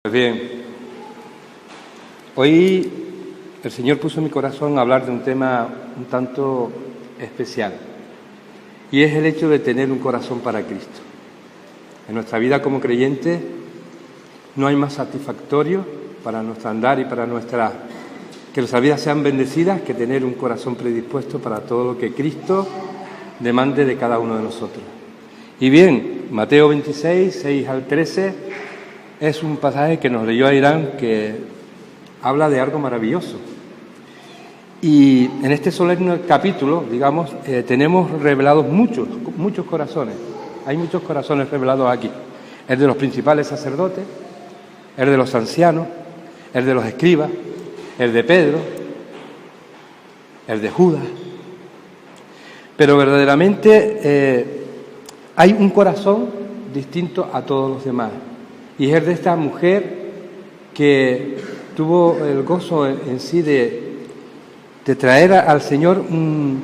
Pues bien, hoy el Señor puso en mi corazón hablar de un tema un tanto especial, y es el hecho de tener un corazón para Cristo. En nuestra vida como creyentes no hay más satisfactorio para nuestro andar y para que nuestras vidas sean bendecidas que tener un corazón predispuesto para todo lo que Cristo demande de cada uno de nosotros. Y bien, Mateo 26, 6 al 13, es un pasaje que nos leyó Irán que habla de algo maravilloso. Y en este solemne capítulo, digamos, tenemos revelados muchos corazones. Hay muchos corazones revelados aquí. El de los principales sacerdotes, el de los ancianos, el de los escribas, el de Pedro, el de Judas. Pero verdaderamente hay un corazón distinto a todos los demás. Y es el de esta mujer que tuvo el gozo en sí de traer al Señor un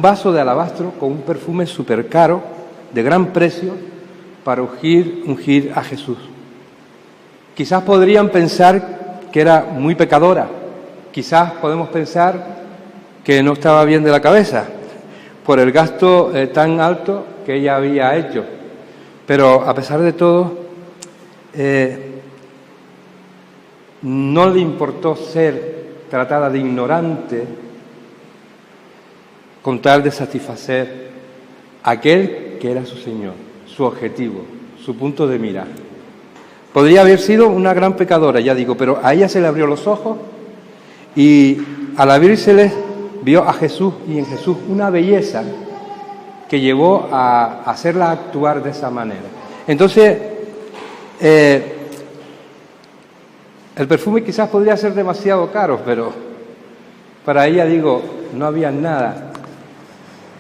vaso de alabastro con un perfume súper caro, de gran precio, para ungir a Jesús. Quizás podrían pensar que era muy pecadora, quizás podemos pensar que no estaba bien de la cabeza por el gasto tan alto que ella había hecho, pero a pesar de todo, no le importó ser tratada de ignorante con tal de satisfacer aquel que era su Señor, su objetivo, su punto de mira. Podría haber sido una gran pecadora, ya digo, pero a ella se le abrió los ojos y al abrírseles vio a Jesús, y en Jesús una belleza que llevó a hacerla actuar de esa manera. Entonces, el perfume quizás podría ser demasiado caro, pero para ella, digo, no había nada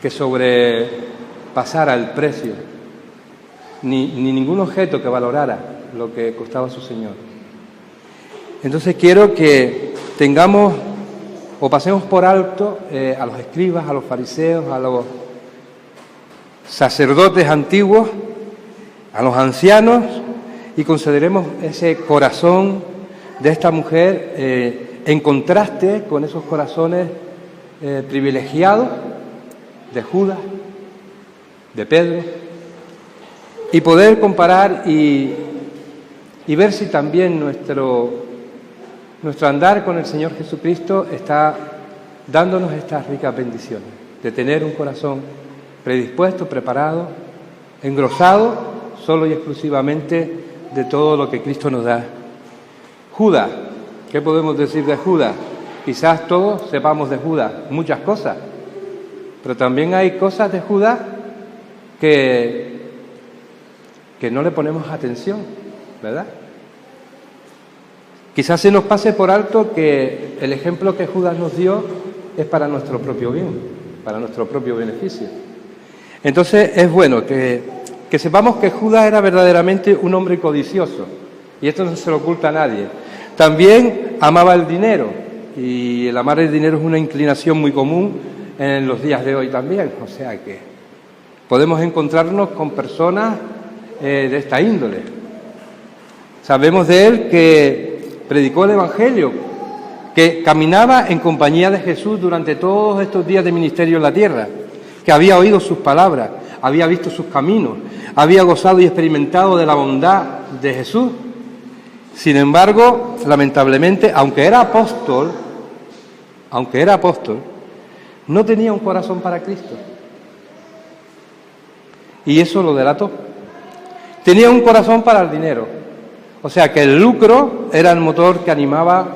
que sobrepasara el precio, ni ningún objeto que valorara lo que costaba su Señor. Entonces quiero que tengamos o pasemos por alto a los escribas, a los fariseos, a los sacerdotes antiguos, a los ancianos, y consideremos ese corazón de esta mujer en contraste con esos corazones privilegiados de Judas, de Pedro, y poder comparar y ver si también nuestro andar con el Señor Jesucristo está dándonos estas ricas bendiciones, de tener un corazón predispuesto, preparado, engrosado, solo y exclusivamente de todo lo que Cristo nos da. Judas, ¿qué podemos decir de Judas? Quizás todos sepamos de Judas muchas cosas, pero también hay cosas de Judas que no le ponemos atención, ¿verdad? Quizás se nos pase por alto que el ejemplo que Judas nos dio es para nuestro propio bien, para nuestro propio beneficio. Entonces es bueno que sepamos que Judas era verdaderamente un hombre codicioso, y esto no se lo oculta a nadie. También amaba el dinero, y el amar el dinero es una inclinación muy común en los días de hoy también, o sea que podemos encontrarnos con personas de esta índole. Sabemos de él que predicó el Evangelio, que caminaba en compañía de Jesús durante todos estos días de ministerio en la tierra, que había oído sus palabras, había visto sus caminos, había gozado y experimentado de la bondad de Jesús. Sin embargo, lamentablemente, aunque era apóstol, no tenía un corazón para Cristo. Y eso lo delató. Tenía un corazón para el dinero. O sea que el lucro era el motor que animaba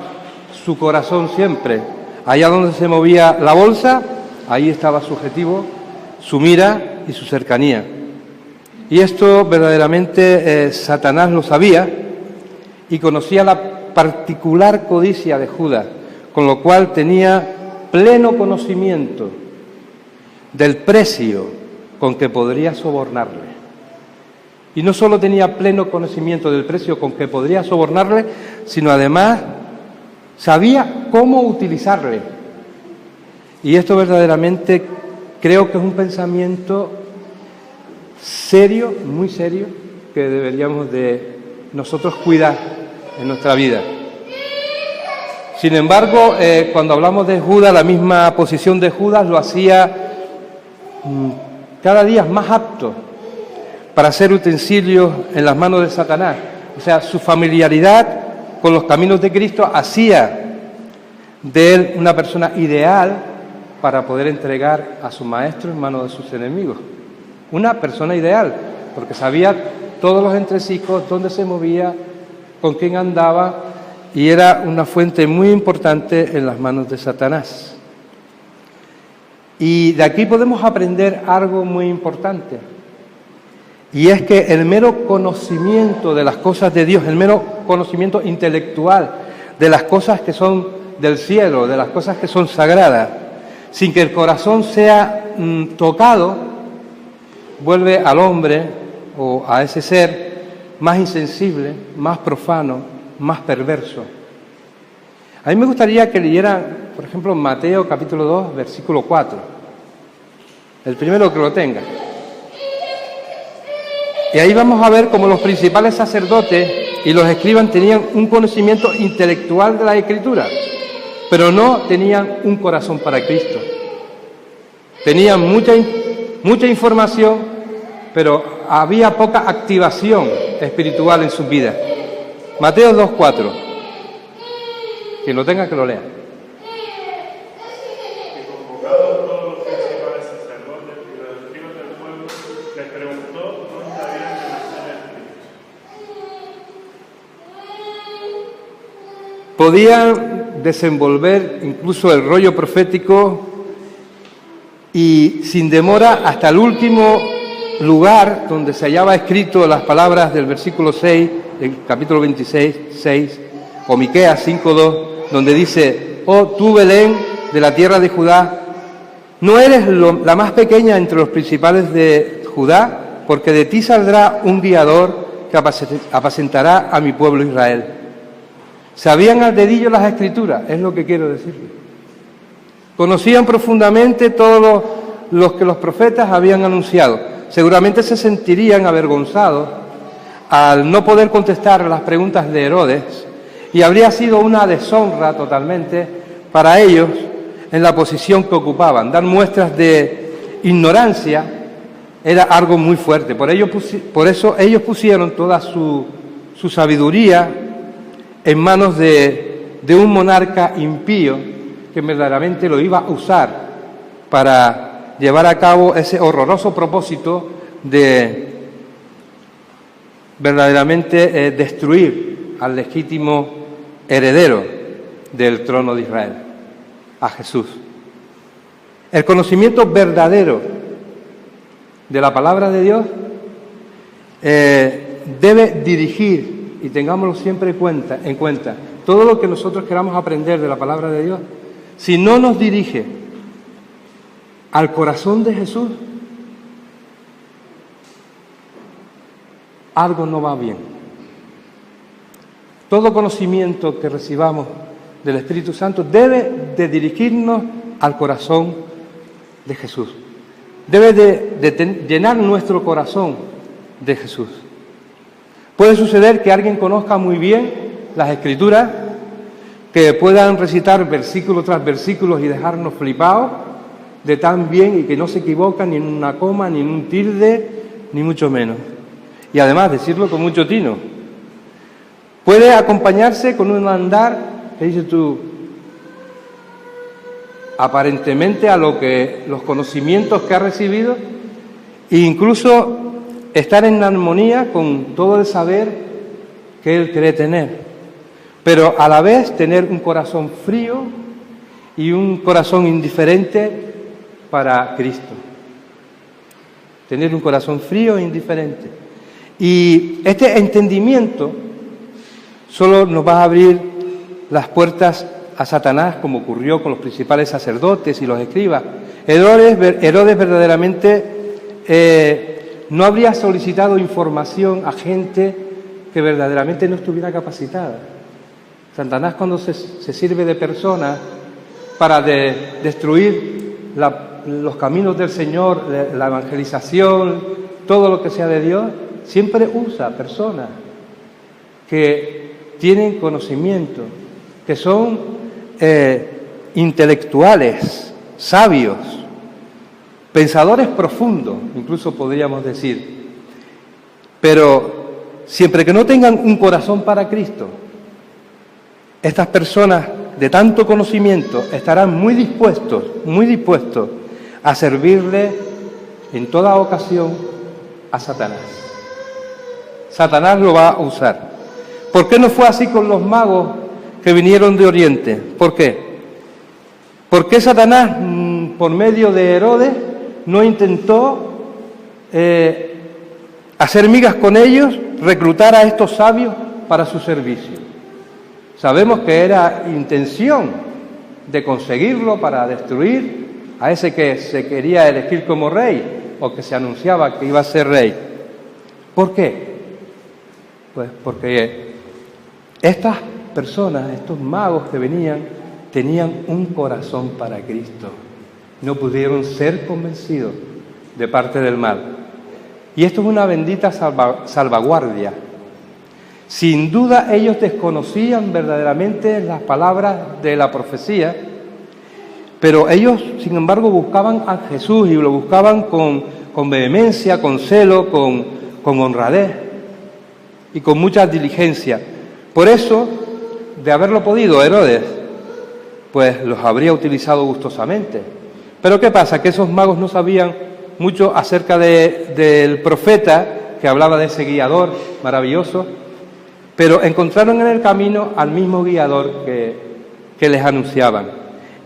su corazón siempre. Allá donde se movía la bolsa, ahí estaba su objetivo, su mira y su cercanía. Y esto verdaderamente Satanás lo sabía y conocía la particular codicia de Judas, con lo cual tenía pleno conocimiento del precio con que podría sobornarle. Y no solo tenía pleno conocimiento del precio con que podría sobornarle, sino además sabía cómo utilizarle. Y esto verdaderamente creo que es un pensamiento serio, muy serio, que deberíamos de nosotros cuidar en nuestra vida. Sin embargo, cuando hablamos de Judas, la misma posición de Judas lo hacía cada día más apto para ser utensilios en las manos de Satanás. O sea, su familiaridad con los caminos de Cristo hacía de él una persona ideal para poder entregar a su maestro en manos de sus enemigos. Una persona ideal, porque sabía todos los entresijos, dónde se movía, con quién andaba, y era una fuente muy importante en las manos de Satanás. Y de aquí podemos aprender algo muy importante, y es que el mero conocimiento de las cosas de Dios, el mero conocimiento intelectual de las cosas que son del cielo, de las cosas que son sagradas, sin que el corazón sea tocado, vuelve al hombre o a ese ser más insensible, más profano, más perverso. A mí me gustaría que leyeran, por ejemplo, Mateo capítulo 2, versículo 4. El primero que lo tenga. Y ahí vamos a ver cómo los principales sacerdotes y los escribas tenían un conocimiento intelectual de la Escritura, pero no tenían un corazón para Cristo. Tenían mucha información, pero había poca activación espiritual en sus vidas. Mateo 2:4. Quien lo tenga que lo lea. Y convocados todos los principales sacerdotes y los escribas del pueblo, les preguntó dónde habían de nacer el Cristo. Podían desenvolver incluso el rollo profético y sin demora hasta el último lugar donde se hallaba escrito las palabras del versículo 6, del capítulo 26, 6, o Miqueas 5:2, donde dice: oh tú Belén de la tierra de Judá, no eres la más pequeña entre los principales de Judá, porque de ti saldrá un guiador que apacentará a mi pueblo Israel. Sabían al dedillo las Escrituras, es lo que quiero decirles. Conocían profundamente todos los que los profetas habían anunciado. Seguramente se sentirían avergonzados al no poder contestar las preguntas de Herodes, y habría sido una deshonra totalmente para ellos en la posición que ocupaban. Dar muestras de ignorancia era algo muy fuerte. Por eso ellos pusieron toda su sabiduría en manos de un monarca impío que verdaderamente lo iba a usar para llevar a cabo ese horroroso propósito de verdaderamente destruir al legítimo heredero del trono de Israel, a Jesús. El conocimiento verdadero de la palabra de Dios debe dirigir, y tengámoslo siempre en cuenta, todo lo que nosotros queramos aprender de la palabra de Dios, si no nos dirige al corazón de Jesús, algo no va bien. Todo conocimiento que recibamos del Espíritu Santo debe de dirigirnos al corazón de Jesús. Debe de llenar nuestro corazón de Jesús. Puede suceder que alguien conozca muy bien las Escrituras, que puedan recitar versículo tras versículo y dejarnos flipados de tan bien, y que no se equivocan ni en una coma, ni en un tilde, ni mucho menos. Y además decirlo con mucho tino. Puede acompañarse con un andar que dices tú, aparentemente a lo que los conocimientos que ha recibido, e incluso estar en armonía con todo el saber que él cree tener, pero a la vez tener un corazón frío y un corazón indiferente para Cristo. Tener un corazón frío e indiferente. Y este entendimiento solo nos va a abrir las puertas a Satanás, como ocurrió con los principales sacerdotes y los escribas. Herodes verdaderamente no habría solicitado información a gente que verdaderamente no estuviera capacitada. Satanás, cuando se sirve de personas para destruir los caminos del Señor, la evangelización, todo lo que sea de Dios, siempre usa personas que tienen conocimiento, que son intelectuales, sabios, pensadores profundos, incluso podríamos decir. Pero siempre que no tengan un corazón para Cristo, estas personas de tanto conocimiento estarán muy dispuestos a servirle en toda ocasión a Satanás. Satanás lo va a usar. ¿Por qué no fue así con los magos que vinieron de Oriente? ¿Por qué? ¿Por qué Satanás, por medio de Herodes, no intentó hacer migas con ellos, reclutar a estos sabios para su servicio? Sabemos que era intención de conseguirlo para destruir a ese que se quería elegir como rey o que se anunciaba que iba a ser rey. ¿Por qué? Pues porque estas personas, estos magos que venían, tenían un corazón para Cristo. No pudieron ser convencidos de parte del mal. Y esto es una bendita salvaguardia. Sin duda ellos desconocían verdaderamente las palabras de la profecía, pero ellos, sin embargo, buscaban a Jesús y lo buscaban con vehemencia, con celo, con honradez y con mucha diligencia. Por eso, de haberlo podido Herodes, pues los habría utilizado gustosamente. Pero ¿qué pasa? Que esos magos no sabían mucho acerca del profeta que hablaba de ese guiador maravilloso, pero encontraron en el camino al mismo guiador que les anunciaban.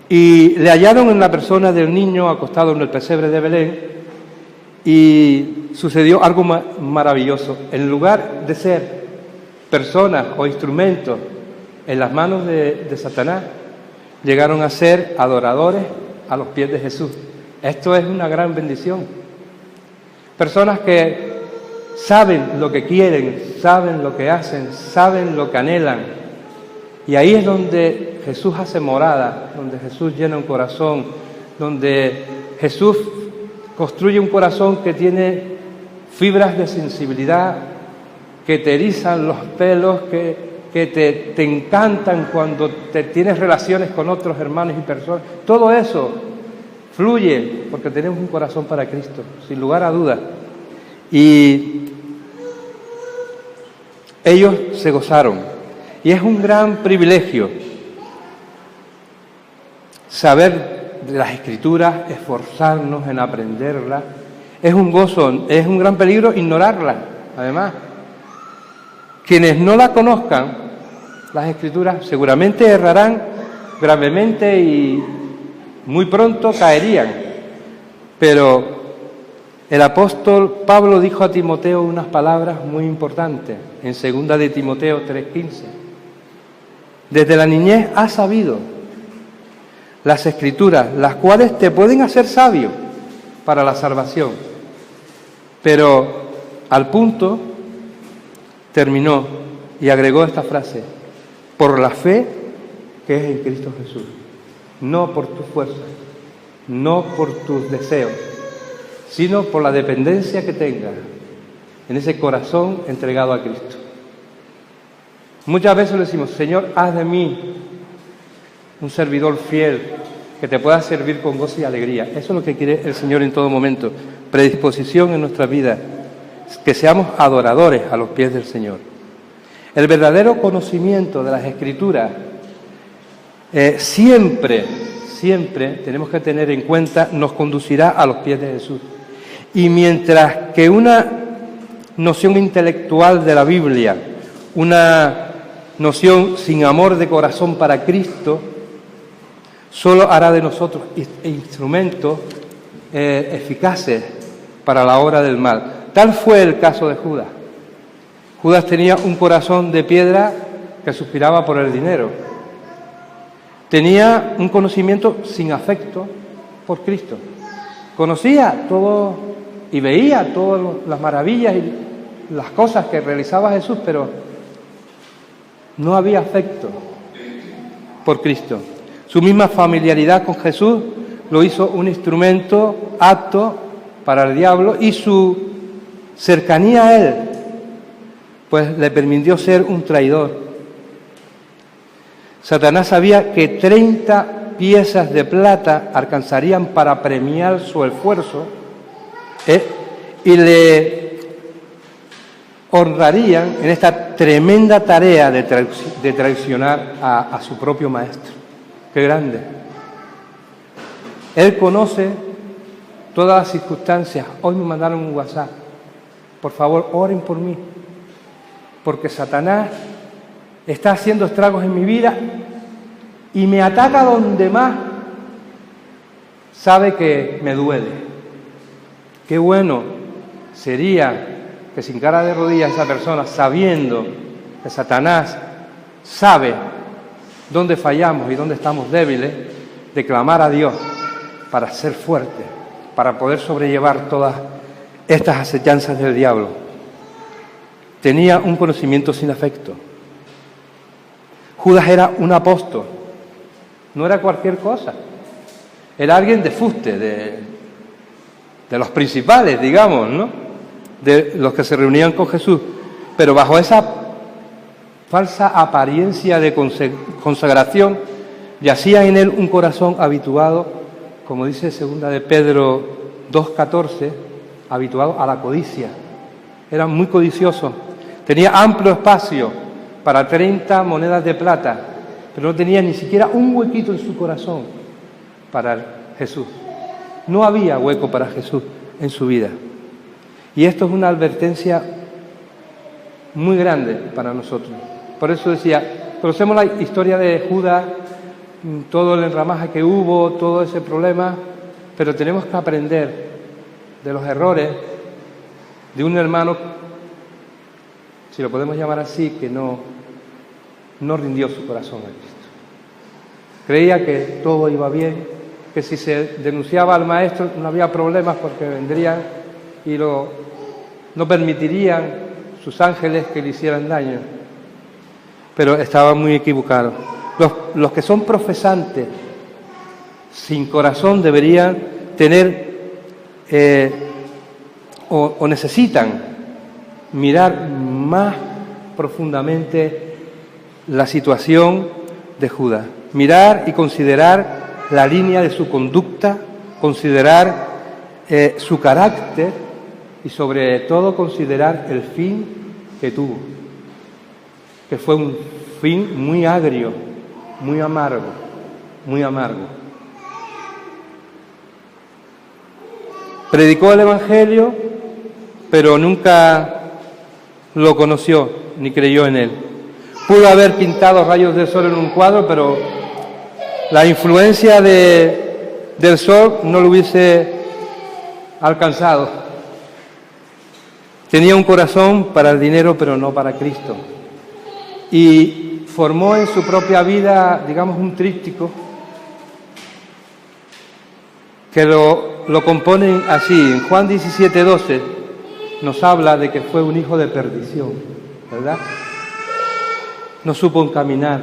Y le hallaron en la persona del niño acostado en el pesebre de Belén, y sucedió algo maravilloso. En lugar de ser personas o instrumentos en las manos de Satanás, llegaron a ser adoradores a los pies de Jesús. Esto es una gran bendición. Personas que saben lo que quieren, saben lo que hacen, saben lo que anhelan. Y ahí es donde Jesús hace morada, donde Jesús llena un corazón, donde Jesús construye un corazón que tiene fibras de sensibilidad, que te erizan los pelos, que te encantan cuando te tienes relaciones con otros hermanos y personas. Todo eso fluye porque tenemos un corazón para Cristo, sin lugar a dudas. Y ellos se gozaron. Y es un gran privilegio saber de las Escrituras, esforzarnos en aprenderlas. Es un gozo, es un gran peligro ignorarlas, además. Quienes no la conozcan, las Escrituras, seguramente errarán gravemente y muy pronto caerían. Pero el apóstol Pablo dijo a Timoteo unas palabras muy importantes en 2 de Timoteo 3:15. Desde la niñez has sabido las Escrituras, las cuales te pueden hacer sabio para la salvación. Pero al punto terminó y agregó esta frase: por la fe que es en Cristo Jesús, no por tus fuerzas, no por tus deseos, sino por la dependencia que tengas en ese corazón entregado a Cristo. Muchas veces le decimos: Señor, haz de mí un servidor fiel, que te pueda servir con gozo y alegría. Eso es lo que quiere el Señor en todo momento. Predisposición en nuestra vida, que seamos adoradores a los pies del Señor. El verdadero conocimiento de las Escrituras siempre tenemos que tener en cuenta, nos conducirá a los pies de Jesús. Y mientras que una noción intelectual de la Biblia, una noción sin amor de corazón para Cristo, solo hará de nosotros instrumentos eficaces para la obra del mal. Tal fue el caso de Judas. Judas tenía un corazón de piedra que suspiraba por el dinero. Tenía un conocimiento sin afecto por Cristo. Conocía todo y veía todas las maravillas y las cosas que realizaba Jesús, pero no había afecto por Cristo. Su misma familiaridad con Jesús lo hizo un instrumento apto para el diablo, y su cercanía a él pues le permitió ser un traidor Satanás sabía que 30 piezas de plata alcanzarían para premiar su esfuerzo, y le honrarían en esta tremenda tarea de traicionar a su propio maestro. ¡Qué grande! Él conoce todas las circunstancias. Hoy me mandaron un WhatsApp. Por favor, oren por mí, porque Satanás está haciendo estragos en mi vida y me ataca donde más sabe que me duele. Qué bueno sería que sin cara de rodillas esa persona, sabiendo que Satanás sabe dónde fallamos y dónde estamos débiles, de clamar a Dios para ser fuerte, para poder sobrellevar todas estas acechanzas del diablo. Tenía un conocimiento sin afecto. Judas era un apóstol, no era cualquier cosa. Era alguien de fuste, de los principales, digamos, ¿no? De los que se reunían con Jesús. Pero bajo esa falsa apariencia de consagración, yacía en él un corazón habituado, como dice 2 de Pedro 2:14, habituado a la codicia. Era muy codicioso. Tenía amplio espacio para 30 monedas de plata, pero no tenía ni siquiera un huequito en su corazón para Jesús. No había hueco para Jesús en su vida. Y esto es una advertencia muy grande para nosotros. Por eso decía, conocemos la historia de Judas, todo el enramaje que hubo, todo ese problema, pero tenemos que aprender de los errores de un hermano, si lo podemos llamar así, que no rindió su corazón a Cristo. Creía que todo iba bien, que si se denunciaba al maestro no había problemas porque vendrían y no permitirían sus ángeles que le hicieran daño. Pero estaba muy equivocado. Los que son profesantes sin corazón deberían tener o necesitan mirar más profundamente la situación de Judas, mirar y considerar la línea de su conducta, considerar su carácter y sobre todo considerar el fin que tuvo, que fue un fin muy agrio, muy amargo, muy amargo. Predicó el Evangelio, pero nunca lo conoció ni creyó en él. Pudo haber pintado rayos del sol en un cuadro, pero la influencia del sol no lo hubiese alcanzado. Tenía un corazón para el dinero, pero no para Cristo. Y formó en su propia vida, digamos, un tríptico que lo componen así. En Juan 17:12 nos habla de que fue un hijo de perdición, ¿verdad? No supo encaminar,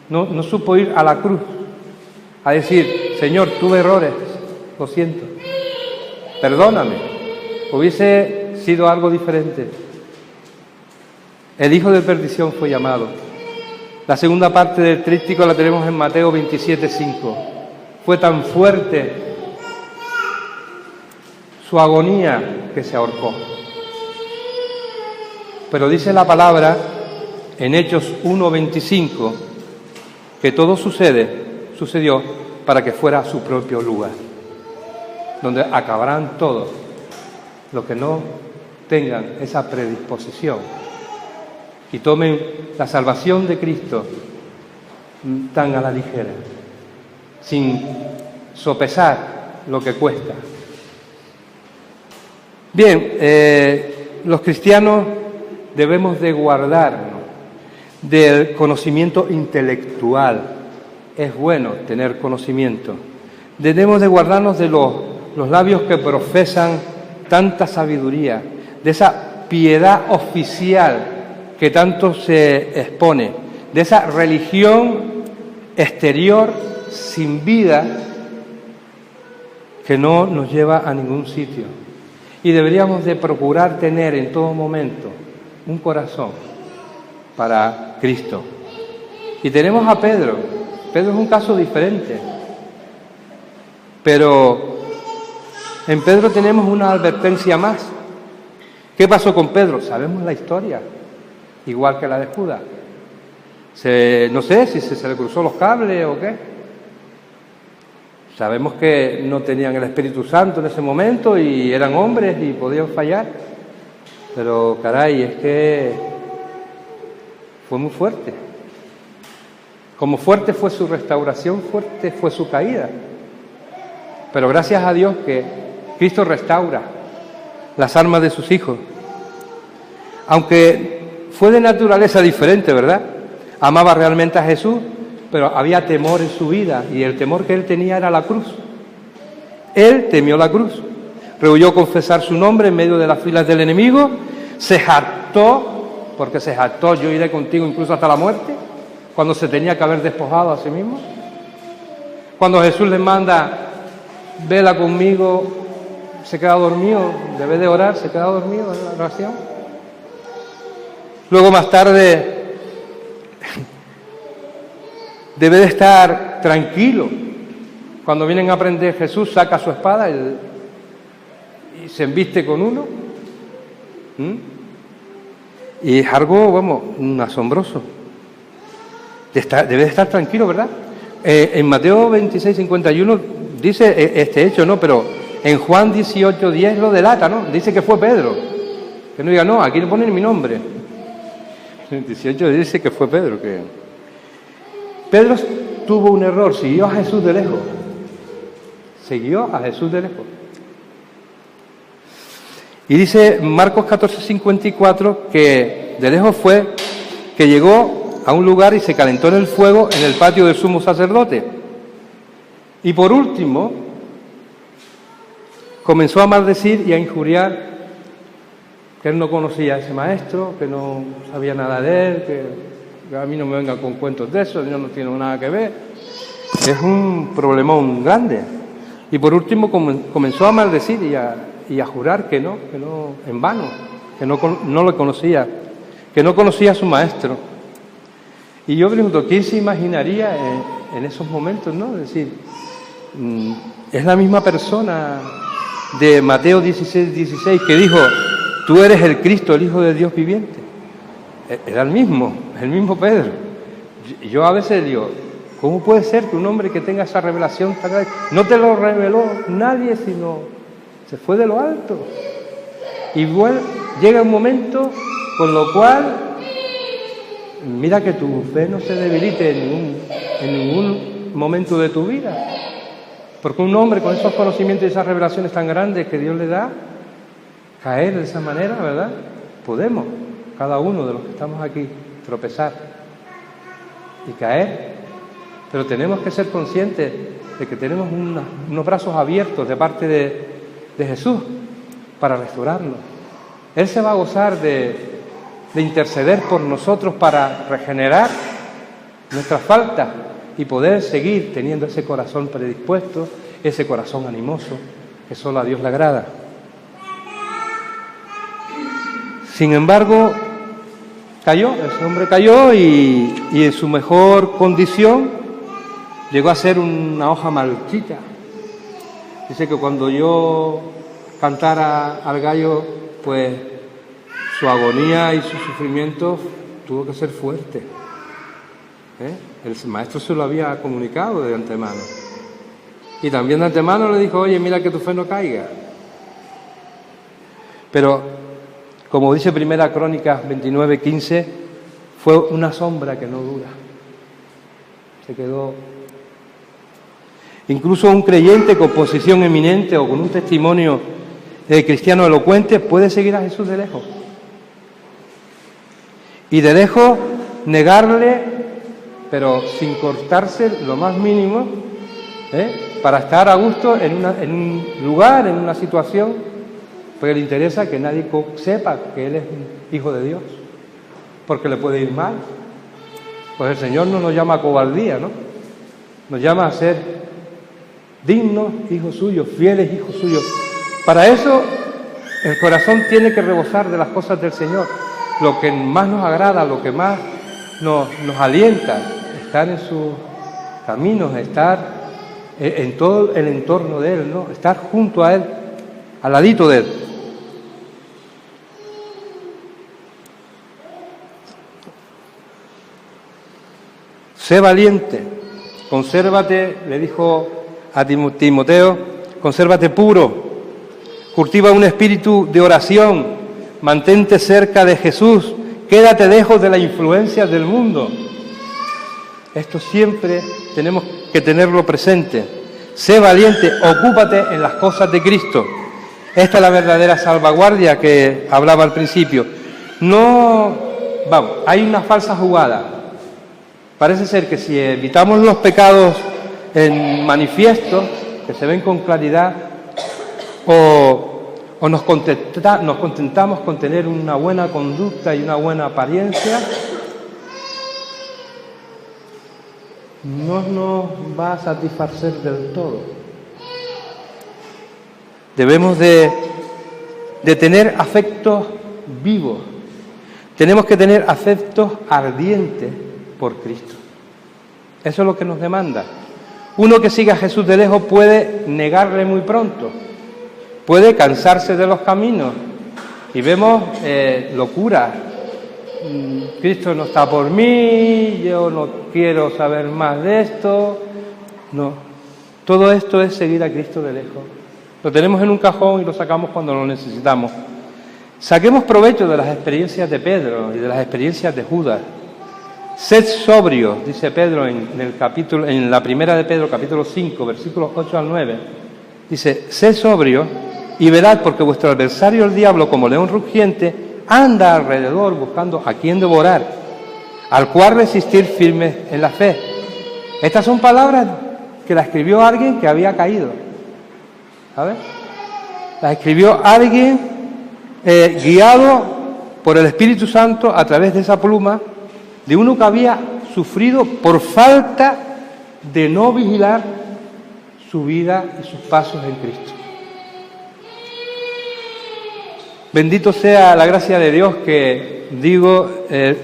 no supo ir a la cruz a decir, Señor, tuve errores, lo siento, perdóname. Hubiese sido algo diferente. El hijo de perdición fue llamado. La segunda parte del tríptico la tenemos en Mateo 27:5. Fue tan fuerte su agonía que se ahorcó. Pero dice la palabra en Hechos 1:25 que todo sucedió para que fuera a su propio lugar, donde acabarán todos los que no tengan esa predisposición y tomen la salvación de Cristo tan a la ligera, sin sopesar lo que cuesta. Bien, los cristianos debemos de guardarnos del conocimiento intelectual. Es bueno tener conocimiento. Debemos de guardarnos de los labios que profesan tanta sabiduría, de esa piedad oficial que tanto se expone, de esa religión exterior sin vida que no nos lleva a ningún sitio. Y deberíamos de procurar tener en todo momento un corazón para Cristo. Y tenemos a Pedro. Pedro es un caso diferente. Pero en Pedro tenemos una advertencia más. ¿Qué pasó con Pedro? Sabemos la historia, igual que la de Judas. No sé si se le cruzó los cables o qué. Sabemos que no tenían el Espíritu Santo en ese momento y eran hombres y podían fallar. Pero caray, es que fue muy fuerte. Como fuerte fue su restauración, fuerte fue su caída. Pero gracias a Dios que Cristo restaura las almas de sus hijos. Aunque fue de naturaleza diferente, ¿verdad? Amaba realmente a Jesús, pero había temor en su vida y el temor que él tenía era la cruz. Él temió la cruz. Rehuyó confesar su nombre en medio de las filas del enemigo. Se jactó, porque se jactó, yo iré contigo incluso hasta la muerte, cuando se tenía que haber despojado a sí mismo. Cuando Jesús le manda, vela conmigo, se queda dormido, debe de orar, se queda dormido en la oración. Luego más tarde debe de estar tranquilo. Cuando vienen a prender, Jesús saca su espada y se embiste con uno. Y es algo, vamos, asombroso. Debe de estar tranquilo, ¿verdad? En Mateo 26:51 dice este hecho, ¿no? Pero en Juan 18:10 lo delata, ¿no? Dice que fue Pedro. Que no diga, no, aquí no ponen mi nombre. En 18 dice que fue Pedro. Que Pedro tuvo un error, siguió a Jesús de lejos. Siguió a Jesús de lejos. Y dice Marcos 14:54 que de lejos fue que llegó a un lugar y se calentó en el fuego en el patio del sumo sacerdote. Y por último, comenzó a maldecir y a injuriar, que él no conocía a ese maestro, que no sabía nada de él, que a mí no me venga con cuentos de eso, yo no tengo nada que ver. Es un problemón grande. Y por último comenzó a maldecir y a jurar que no, en vano, que no lo conocía, que no conocía a su maestro. Y yo pregunto, ¿quién se imaginaría en esos momentos, no? Es decir, es la misma persona de Mateo 16 que dijo, tú eres el Cristo, el Hijo de Dios viviente. Era el mismo Pedro. Yo a veces digo, ¿cómo puede ser que un hombre que tenga esa revelación tan grande, no te lo reveló nadie, sino se fue de lo alto? Igual llega un momento con lo cual, mira que tu fe no se debilite en ningún momento de tu vida. Porque un hombre con esos conocimientos y esas revelaciones tan grandes que Dios le da, caer de esa manera, ¿verdad? Podemos, cada uno de los que estamos aquí, tropezar y caer. Pero tenemos que ser conscientes de que tenemos unos brazos abiertos de parte de Jesús para restaurarnos. Él se va a gozar de interceder por nosotros para regenerar nuestras faltas y poder seguir teniendo ese corazón predispuesto, ese corazón animoso, que solo a Dios le agrada. Sin embargo, ese hombre cayó y en su mejor condición llegó a ser una hoja marchita. Dice que cuando yo cantara al gallo, pues su agonía y su sufrimiento tuvo que ser fuerte. El maestro se lo había comunicado de antemano. Y también de antemano le dijo, oye, mira que tu fe no caiga. Pero, como dice Primera Crónicas 29:15, fue una sombra que no dura. Se quedó. Incluso un creyente con posición eminente o con un testimonio cristiano elocuente puede seguir a Jesús de lejos. Y de lejos negarle, pero sin cortarse lo más mínimo, para estar a gusto en un lugar, en una situación, porque le interesa que nadie sepa que Él es un hijo de Dios, porque le puede ir mal. Pues el Señor no nos llama a cobardía, ¿no? Nos llama a ser dignos hijos suyos, fieles hijos suyos. Para eso el corazón tiene que rebosar de las cosas del Señor. Lo que más nos agrada, lo que más nos alienta, estar en sus caminos, estar en todo el entorno de Él, ¿no? Estar junto a Él, al ladito de Él. Sé valiente, consérvate, le dijo a Timoteo, consérvate puro, cultiva un espíritu de oración, mantente cerca de Jesús, quédate lejos de la influencia del mundo. Esto siempre tenemos que tenerlo presente. Sé valiente, ocúpate en las cosas de Cristo. Esta es la verdadera salvaguardia que hablaba al principio. Hay una falsa jugada. Parece ser que si evitamos los pecados en manifiesto, que se ven con claridad, o nos contentamos con tener una buena conducta y una buena apariencia, no nos va a satisfacer del todo. Debemos de tener afectos vivos, tenemos que tener afectos ardientes por Cristo. Eso es lo que nos demanda. Uno que siga a Jesús de lejos puede negarle muy pronto, puede cansarse de los caminos y vemos locuras. Cristo no está por mí, yo no quiero saber más de esto. No, todo esto es seguir a Cristo de lejos. Lo tenemos en un cajón y lo sacamos cuando lo necesitamos. Saquemos provecho de las experiencias de Pedro y de las experiencias de Judas. Sed sobrio, dice Pedro en la primera de Pedro, capítulo 5, versículos 8 al 9. Dice, sed sobrio y velad, porque vuestro adversario el diablo, como león rugiente, anda alrededor buscando a quien devorar, al cual resistir firmes en la fe. Estas son palabras que las escribió alguien que había caído, ¿sabes? Las escribió alguien guiado por el Espíritu Santo a través de esa pluma, de uno que había sufrido por falta de no vigilar su vida y sus pasos en Cristo. Bendito sea la gracia de Dios que,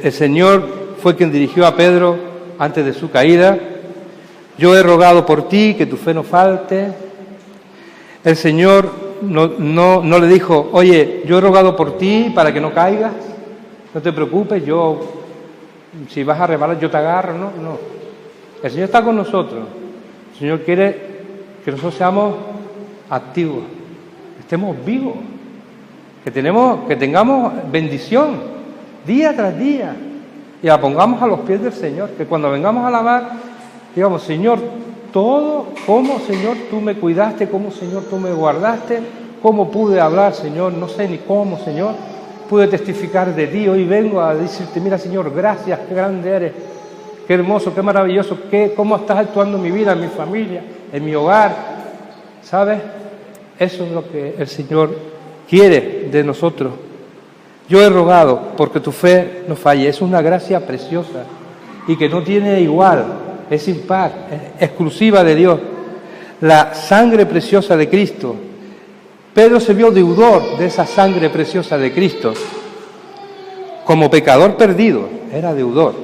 el Señor fue quien dirigió a Pedro antes de su caída. Yo he rogado por ti, que tu fe no falte. El Señor no le dijo, oye, yo he rogado por ti para que no caigas, no te preocupes, si vas a resbalar yo te agarro, no. El Señor está con nosotros. El Señor quiere que nosotros seamos activos, estemos vivos, que tengamos bendición día tras día y la pongamos a los pies del Señor, que cuando vengamos a alabar digamos, Señor, cómo Señor tú me cuidaste, cómo Señor tú me guardaste, cómo pude hablar, Señor, no sé ni cómo, Señor, pude testificar de ti. Hoy vengo a decirte, mira, Señor, gracias, qué grande eres, qué hermoso, qué maravilloso, cómo estás actuando en mi vida, en mi familia, en mi hogar, ¿sabes? Eso es lo que el Señor quiere de nosotros. Yo he rogado porque tu fe no falle. Es una gracia preciosa y que no tiene igual, es impar, es exclusiva de Dios. La sangre preciosa de Cristo. Pedro se vio deudor de esa sangre preciosa de Cristo. Como pecador perdido, era deudor.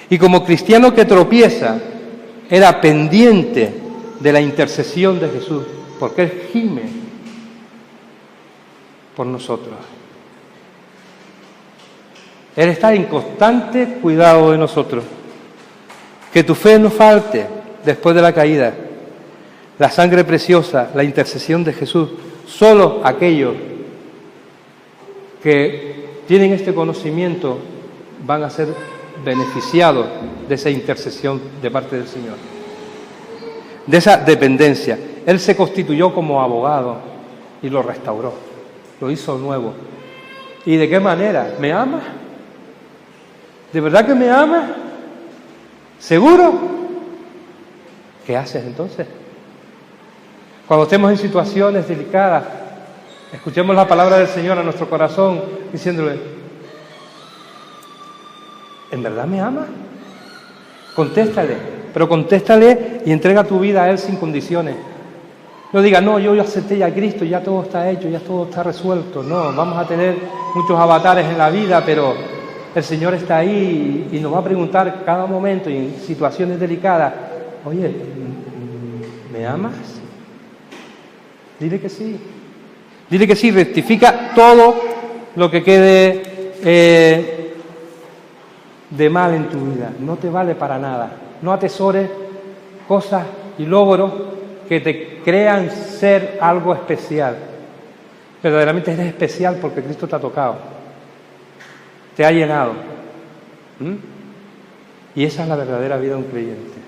Y como cristiano que tropieza, era pendiente de la intercesión de Jesús, porque Él gime por nosotros. Él está en constante cuidado de nosotros. Que tu fe no falte después de la caída. La sangre preciosa, la intercesión de Jesús. Solo aquellos que tienen este conocimiento van a ser beneficiados de esa intercesión de parte del Señor, de esa dependencia. Él se constituyó como abogado y lo restauró, lo hizo nuevo. ¿Y de qué manera? ¿Me ama? ¿De verdad que me ama? ¿Seguro? ¿Qué haces entonces? Cuando estemos en situaciones delicadas, escuchemos la palabra del Señor a nuestro corazón, diciéndole, ¿en verdad me ama? Contéstale, pero contéstale y entrega tu vida a Él sin condiciones. No diga, no, yo acepté ya a Cristo, ya todo está hecho, ya todo está resuelto. No, vamos a tener muchos avatares en la vida, pero El Señor está ahí y nos va a preguntar cada momento y en situaciones delicadas, oye, ¿me amas? Dile que sí. Dile que sí, rectifica todo lo que quede de mal en tu vida. No te vale para nada. No atesores cosas y logros que te crean ser algo especial. Verdaderamente eres especial porque Cristo te ha tocado, te ha llenado. Y esa es la verdadera vida de un creyente.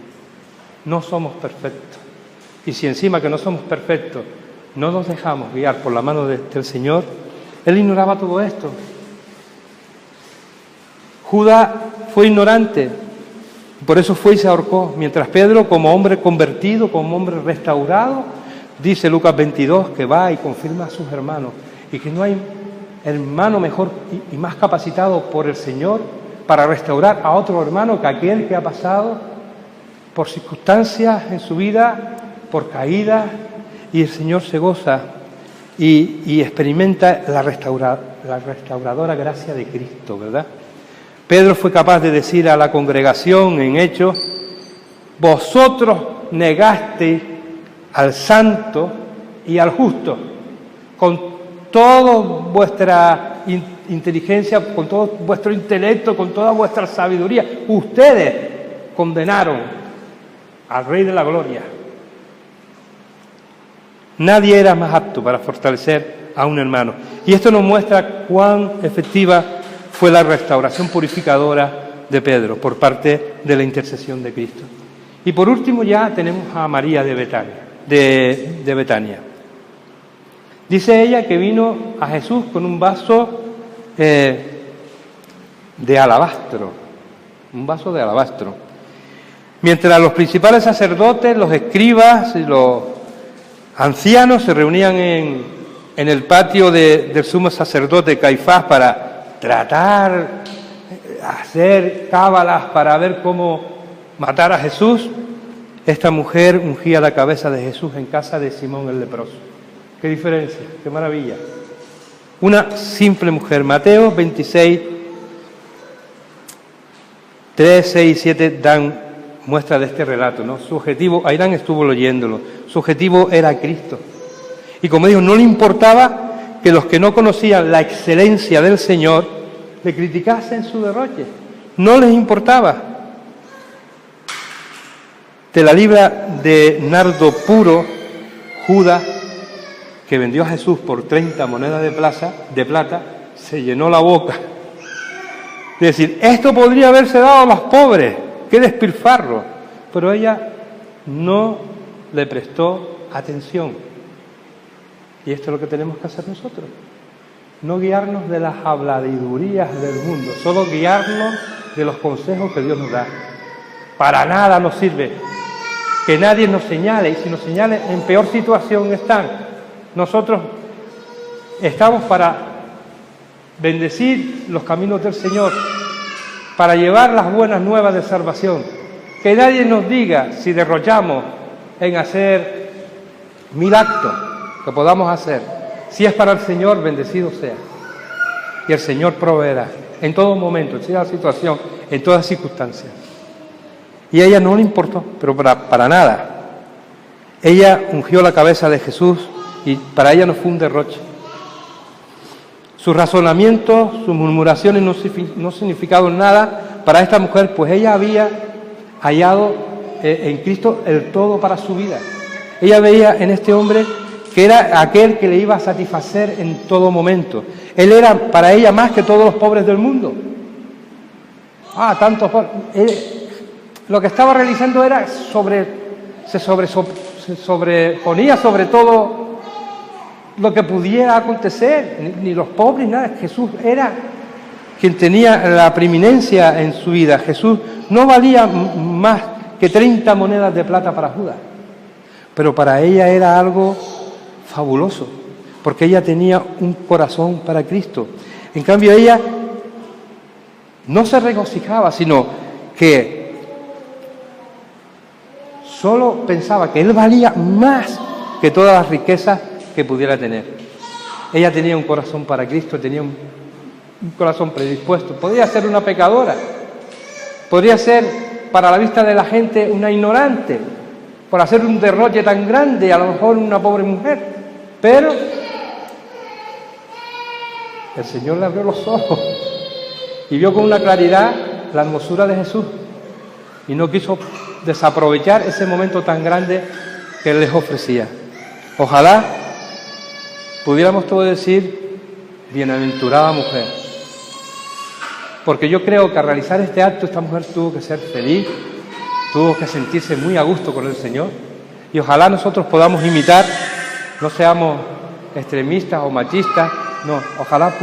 No somos perfectos. Y si encima que no somos perfectos no nos dejamos guiar por la mano del Señor, Él ignoraba todo esto. Judas fue ignorante, por eso fue y se ahorcó, mientras Pedro, como hombre convertido, como hombre restaurado, dice Lucas 22, que va y confirma a sus hermanos, y que no hay hermano mejor y más capacitado por el Señor para restaurar a otro hermano que aquel que ha pasado por circunstancias en su vida, por caídas, y el Señor se goza y experimenta la restauradora gracia de Cristo, ¿verdad? Pedro fue capaz de decir a la congregación en Hechos, vosotros negasteis al santo y al justo, con toda vuestra inteligencia, con todo vuestro intelecto, con toda vuestra sabiduría, ustedes condenaron al Rey de la Gloria. Nadie era más apto para fortalecer a un hermano. Y esto nos muestra cuán efectiva fue la restauración purificadora de Pedro por parte de la intercesión de Cristo. Y por último ya tenemos a María de Betania. Dice ella que vino a Jesús con un vaso de alabastro, un vaso de alabastro. Mientras los principales sacerdotes, los escribas y los ancianos se reunían en el patio del sumo sacerdote Caifás para tratar, hacer cábalas para ver cómo matar a Jesús, esta mujer ungía la cabeza de Jesús en casa de Simón el leproso. ¡Qué diferencia! ¡Qué maravilla! Una simple mujer. Mateo 26, 3, 6 y 7 dan muestra de este relato, ¿no? Su objetivo, Airán estuvo leyéndolo, su objetivo era Cristo. Y como digo, no le importaba que los que no conocían la excelencia del Señor le criticasen su derroche. No les importaba. De la libra de nardo puro, Judas, que vendió a Jesús por 30 monedas de plata, se llenó la boca. De decir, esto podría haberse dado a los pobres, qué despilfarro. Pero ella no le prestó atención. Y esto es lo que tenemos que hacer nosotros. No guiarnos de las habladidurías del mundo, solo guiarnos de los consejos que Dios nos da. Para nada nos sirve que nadie nos señale, y si nos señale, en peor situación están. Nosotros estamos para bendecir los caminos del Señor, para llevar las buenas nuevas de salvación. Que nadie nos diga si derrochamos en hacer 1000 actos que podamos hacer. Si es para el Señor, bendecido sea. Y el Señor proveerá en todo momento, en toda situación, en todas circunstancias. Y a ella no le importó, pero para nada. Ella ungió la cabeza de Jesús y para ella no fue un derroche. Sus razonamientos, sus murmuraciones no significaron nada para esta mujer, pues ella había hallado en Cristo el todo para su vida. Ella veía en este hombre que era aquel que le iba a satisfacer en todo momento. Él era para ella más que todos los pobres del mundo. Tantos pobres. Lo que estaba realizando era se sobreponía sobre todo lo que pudiera acontecer, ni los pobres, nada. Jesús era quien tenía la preeminencia en su vida. Jesús no valía más que 30 monedas de plata para Judas, pero para ella era algo fabuloso, porque ella tenía un corazón para Cristo. En cambio, ella no se regocijaba, sino que solo pensaba que Él valía más que todas las riquezas que pudiera tener. Ella tenía un corazón para Cristo, tenía un corazón predispuesto. Podría ser una pecadora, podría ser para la vista de la gente una ignorante, por hacer un derroche tan grande, a lo mejor una pobre mujer, pero el Señor le abrió los ojos y vio con una claridad la hermosura de Jesús y no quiso desaprovechar ese momento tan grande que Él les ofrecía. Ojalá pudiéramos todos decir, bienaventurada mujer, porque yo creo que al realizar este acto esta mujer tuvo que ser feliz, tuvo que sentirse muy a gusto con el Señor, y ojalá nosotros podamos imitar, no seamos extremistas o machistas, no, ojalá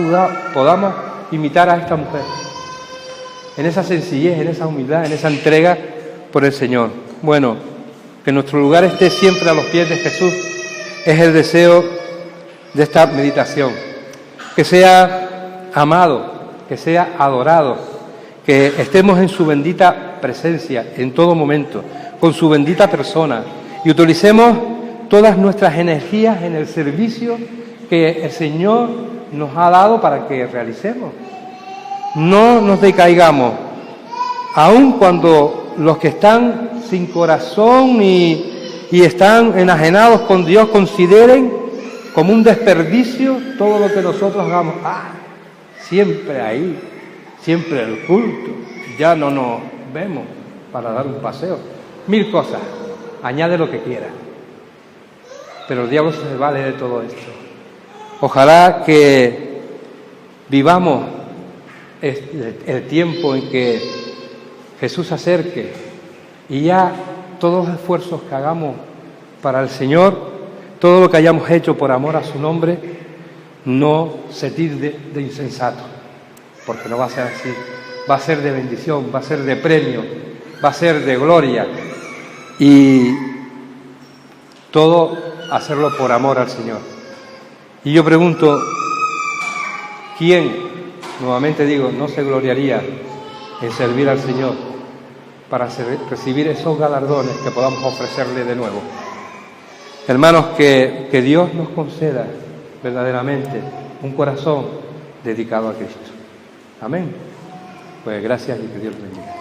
podamos imitar a esta mujer, en esa sencillez, en esa humildad, en esa entrega por el Señor. Bueno, que nuestro lugar esté siempre a los pies de Jesús, es el deseo de esta meditación, que sea amado, que sea adorado, que estemos en su bendita presencia en todo momento, con su bendita persona, y utilicemos todas nuestras energías en el servicio que el Señor nos ha dado para que realicemos. No nos decaigamos, aun cuando los que están sin corazón y están enajenados con Dios consideren como un desperdicio todo lo que nosotros hagamos. Siempre ahí, siempre el culto, ya no nos vemos para dar un paseo. 1000 cosas, añade lo que quiera. Pero el diablo se vale de todo esto. Ojalá que vivamos el tiempo en que Jesús se acerque y ya todos los esfuerzos que hagamos para el Señor, todo lo que hayamos hecho por amor a su nombre, no se tilde de insensato, porque no va a ser así, va a ser de bendición, va a ser de premio, va a ser de gloria, y todo hacerlo por amor al Señor. Y yo pregunto, ¿quién, nuevamente digo, no se gloriaría en servir al Señor para recibir esos galardones que podamos ofrecerle de nuevo? Hermanos, que Dios nos conceda verdaderamente un corazón dedicado a Cristo. Amén. Pues gracias y que Dios bendiga.